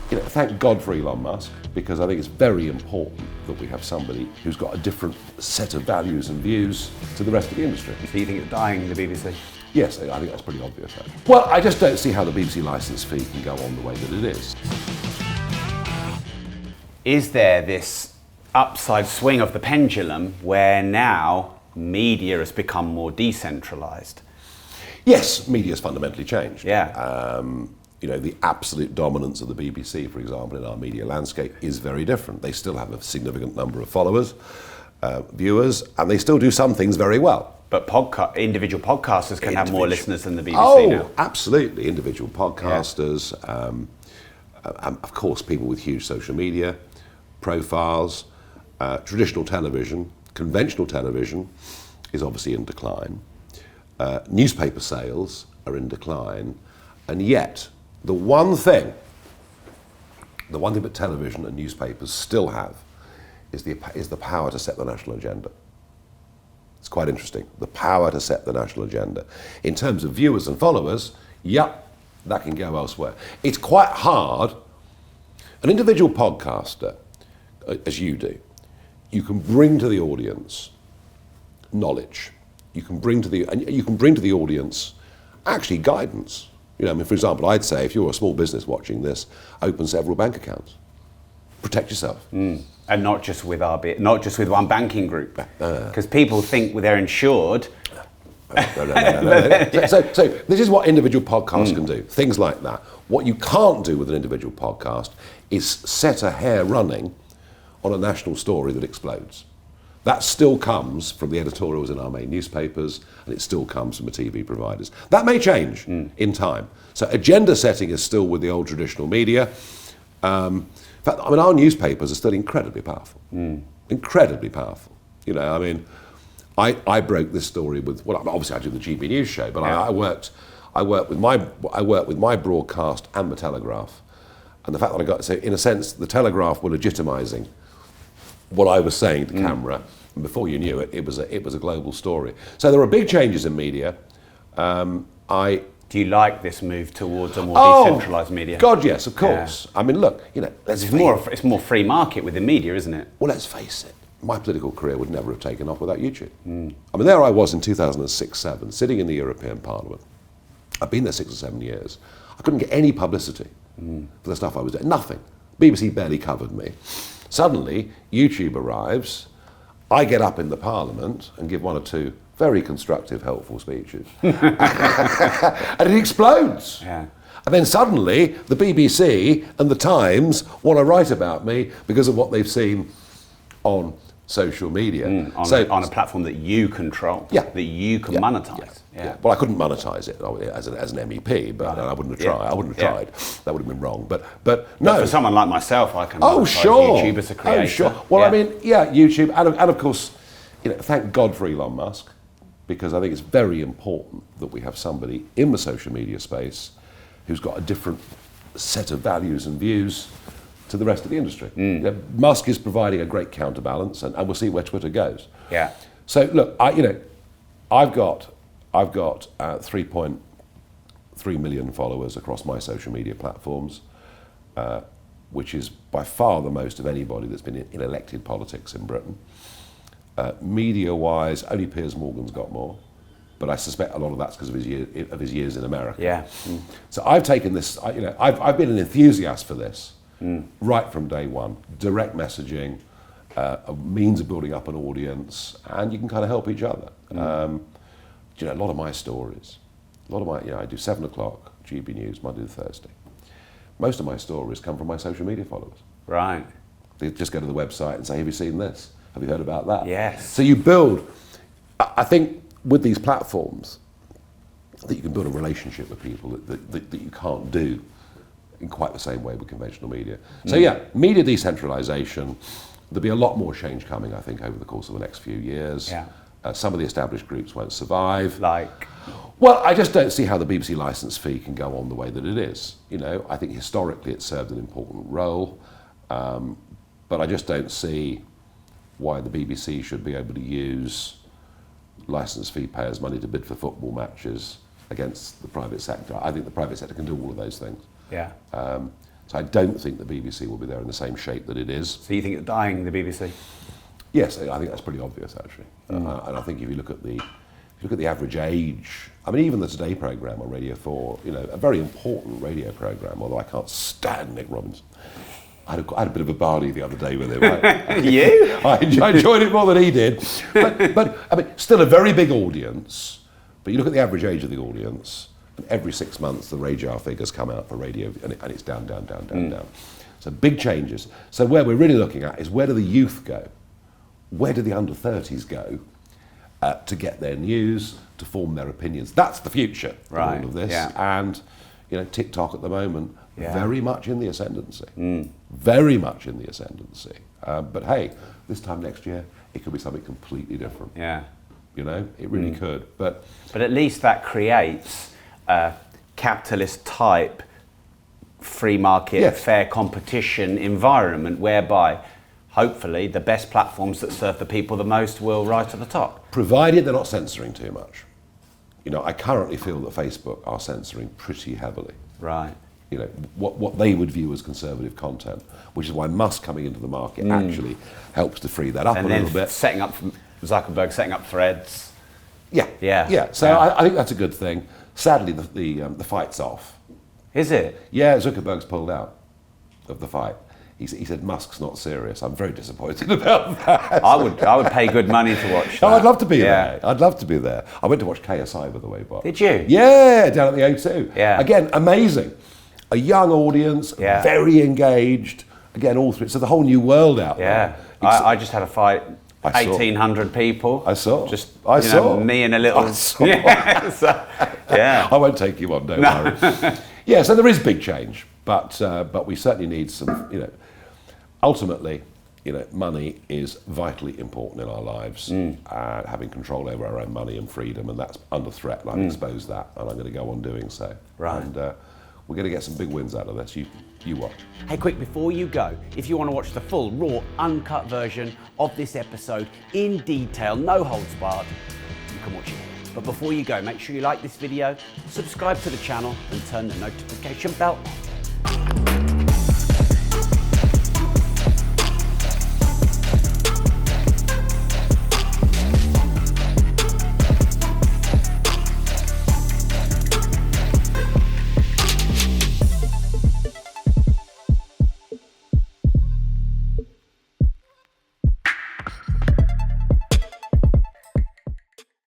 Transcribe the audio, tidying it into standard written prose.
Thank God for Elon Musk, because I think it's very important that we have somebody who's got a different set of values and views to the rest of the industry. So you think it's dying, the BBC? Yes, I think that's pretty obvious. Well, I just don't see how the BBC licence fee can go on the way that it is. Is there this upside swing of the pendulum where now media has become more decentralised? Yes, media's fundamentally changed. Yeah. The absolute dominance of the BBC, for example, in our media landscape is very different. They still have a significant number of followers, viewers, and they still do some things very well. But individual podcasters can have more listeners than the BBC now. Absolutely. Individual podcasters, of course, people with huge social media profiles, traditional television, conventional television is obviously in decline. Newspaper sales are in decline, and yet the one thing that television and newspapers still have is the power to set the national agenda. It's quite interesting, the power to set the national agenda. In terms of viewers and followers, that can go elsewhere. It's quite hard. An individual podcaster, as you do, you can bring to the audience knowledge. You can bring to the audience actually guidance. For example, I'd say if you're a small business watching this, open several bank accounts. Protect yourself. And not just with one banking group, because people think they're insured. No. So this is what individual podcasts can do. Things like that. What you can't do with an individual podcast is set a hair running on a national story that explodes. That still comes from the editorials in our main newspapers, and it still comes from the TV providers. That may change in time. So agenda setting is still with the old traditional media. In fact, our newspapers are still incredibly powerful. Incredibly powerful. I broke this story with, obviously I do the GB News show, but I worked with my broadcast and the Telegraph, and the fact that so in a sense, the Telegraph were legitimising what I was saying to camera, and before you knew it, it was a global story. So there are big changes in media. Do you like this move towards a more decentralised media? God, yes, of course. Yeah. Look, it's more free market within media, isn't it? Well, let's face it. My political career would never have taken off without YouTube. There I was in 2006-07, sitting in the European Parliament. I've been there 6 or 7 years. I couldn't get any publicity for the stuff I was doing. Nothing. BBC barely covered me. Suddenly, YouTube arrives. I get up in the Parliament and give one or two very constructive, helpful speeches. And it explodes. Yeah. And then suddenly, the BBC and the Times want to write about me because of what they've seen on social media. On a platform that you control, that you can monetize. Yeah. Well, I couldn't monetize it as an MEP, but I wouldn't have tried. I wouldn't have tried. That would have been wrong. But no. But for someone like myself, I can monetize YouTube as a creator. Oh, sure. Well, YouTube, and of course, thank God for Elon Musk, because I think it's very important that we have somebody in the social media space who's got a different set of values and views to the rest of the industry. Musk is providing a great counterbalance, and we'll see where Twitter goes. Yeah. So look, I've got 3.3 million followers across my social media platforms, which is by far the most of anybody that's been in elected politics in Britain. Media-wise, only Piers Morgan's got more, but I suspect a lot of that's because of his years in America. Yeah. So I've taken this. I've been an enthusiast for this right from day one. Direct messaging, a means of building up an audience, and you can kind of help each other. A lot of my stories, I do 7 o'clock GB News Monday to Thursday. Most of my stories come from my social media followers. Right. They just go to the website and say, "Have you seen this? Have you heard about that?" Yes. So you build, I think with these platforms, that you can build a relationship with people that you can't do in quite the same way with conventional media. So media decentralisation, there'll be a lot more change coming, I think, over the course of the next few years. Yeah. Some of the established groups won't survive. Like? Well, I just don't see how the BBC licence fee can go on the way that it is. I think historically it served an important role, but I just don't see why the BBC should be able to use licence fee payers' money to bid for football matches against the private sector. I think the private sector can do all of those things. Yeah. So I don't think the BBC will be there in the same shape that it is. So you think it's dying, the BBC? Yes, I think that's pretty obvious actually. And I think if you look at the average age, I mean, even the Today programme on Radio 4, you know, a very important radio programme, although I can't stand Nick Robinson. I had a bit of a barney the other day with him. You? I enjoyed it more than he did. But I mean, still a very big audience. But you look at the average age of the audience, and every 6 months the radar figures come out for radio, and it's down, down. So big changes. So where we're really looking at is, where do the youth go? Where do the under 30s go to get their news, to form their opinions? That's the future of all of this. Yeah. And you know, TikTok at the moment, very much in the ascendancy. Very much in the ascendancy. But hey, this time next year, it could be something completely different. Yeah. You know, it really could. But at least that creates a capitalist type free market, fair competition environment whereby hopefully the best platforms that serve the people the most will rise to the top. Provided they're not censoring too much. You know, I currently feel that Facebook are censoring pretty heavily. Right. You know, what they would view as conservative content, which is why Musk coming into the market actually helps to free that up a little bit. Zuckerberg setting up Threads. Yeah. So I think that's a good thing. Sadly, the fight's off. Is it? Yeah, Zuckerberg's pulled out of the fight. He said Musk's not serious. I'm very disappointed about that. I would pay good money to watch that. Oh, I'd love to be there. I'd love to be there. I went to watch KSI, by the way, Bob. Did you? Yeah, down at the O2. Yeah. Again, amazing. A young audience, very engaged. Again, all through. So the whole new world out there. Yeah. I just had a fight. 1,800 people. I saw. I saw. Me and a little. I saw. Yeah. I won't take you on. Don't worry. Yeah. So there is big change, but we certainly need some. You know, ultimately, you know, money is vitally important in our lives. Having control over our own money and freedom, and that's under threat. And I've exposed that, and I'm going to go on doing so. Right. And we're going to get some big wins out of this. You watch. Hey, quick, before you go, if you want to watch the full, raw, uncut version of this episode in detail, no holds barred, you can watch it here. But before you go, make sure you like this video, subscribe to the channel, and turn the notification bell on.